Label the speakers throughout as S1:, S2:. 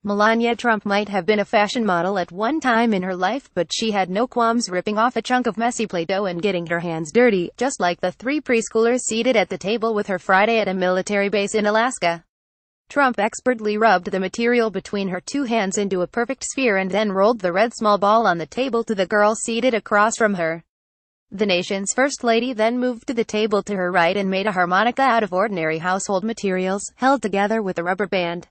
S1: Melania Trump might have been a fashion model at one time in her life, but she had no qualms ripping off a chunk of messy Play-Doh and getting her hands dirty, just like the three preschoolers seated at the table with her Friday at a military base in Alaska. Trump expertly rubbed the material between her two hands into a perfect sphere and then rolled the red small ball on the table to the girl seated across from her. The nation's first lady then moved to the table to her right and made a harmonica out of ordinary household materials, held together with a rubber band.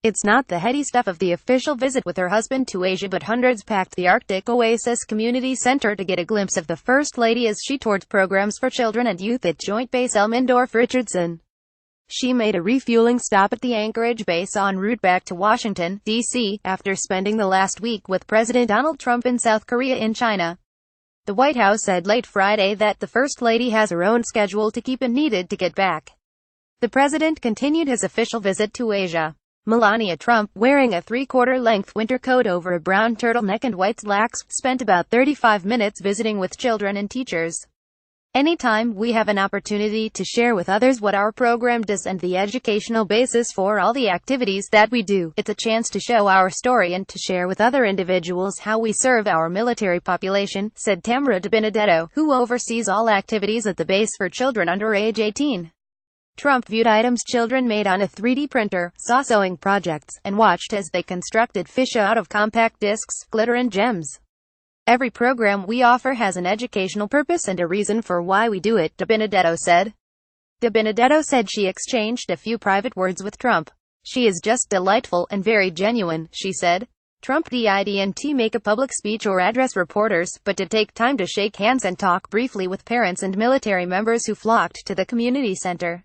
S1: It's not the heady stuff of the official visit with her husband to Asia, but hundreds packed the Arctic Oasis Community Center to get a glimpse of the First Lady as she toured programs for children and youth at Joint Base Elmendorf-Richardson. She made a refueling stop at the Anchorage base en route back to Washington, D.C., after spending the last week with President Donald Trump in South Korea and China. The White House said late Friday that the First Lady has her own schedule to keep and needed to get back. The president continued his official visit to Asia. Melania Trump, wearing a three-quarter-length winter coat over a brown turtleneck and white slacks, spent about 35 minutes visiting with children and teachers. Anytime we have an opportunity to share with others what our program does and the educational basis for all the activities that we do, it's a chance to show our story and to share with other individuals how we serve our military population, said Tamara DiBenedetto, who oversees all activities at the base for children under age 18. Trump viewed items children made on a 3D printer, saw sewing projects, and watched as they constructed fish out of compact discs, glitter and gems. Every program we offer has an educational purpose and a reason for why we do it, DiBenedetto said. DiBenedetto said she exchanged a few private words with Trump. She is just delightful and very genuine, she said. Trump didn't make a public speech or address reporters, but did take time to shake hands and talk briefly with parents and military members who flocked to the community center.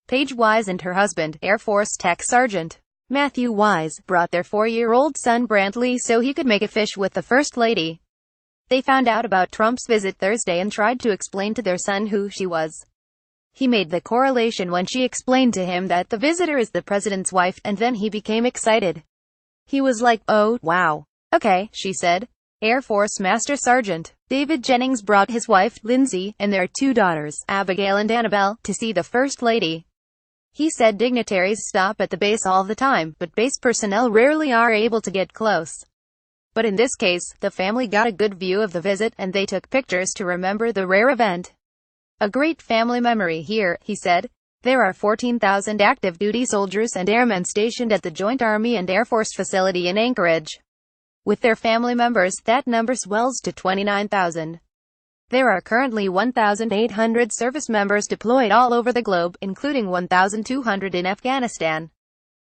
S1: Paige Wise and her husband, Air Force Tech Sergeant Matthew Wise, brought their 4-year-old son Brantley so he could make a fish with the First Lady. They found out about Trump's visit Thursday and tried to explain to their son who she was. He made the correlation when she explained to him that the visitor is the president's wife, and then he became excited. He was like, "Oh, wow. Okay," she said. Air Force Master Sergeant David Jennings brought his wife, Lindsay, and their 2 daughters, Abigail and Annabelle, to see the First Lady. He said dignitaries stop at the base all the time, but base personnel rarely are able to get close. But in this case, the family got a good view of the visit, and they took pictures to remember the rare event. A great family memory here, he said. There are 14,000 active duty soldiers and airmen stationed at the Joint Army and Air Force facility in Anchorage. With their family members, that number swells to 29,000. There are currently 1,800 service members deployed all over the globe, including 1,200 in Afghanistan.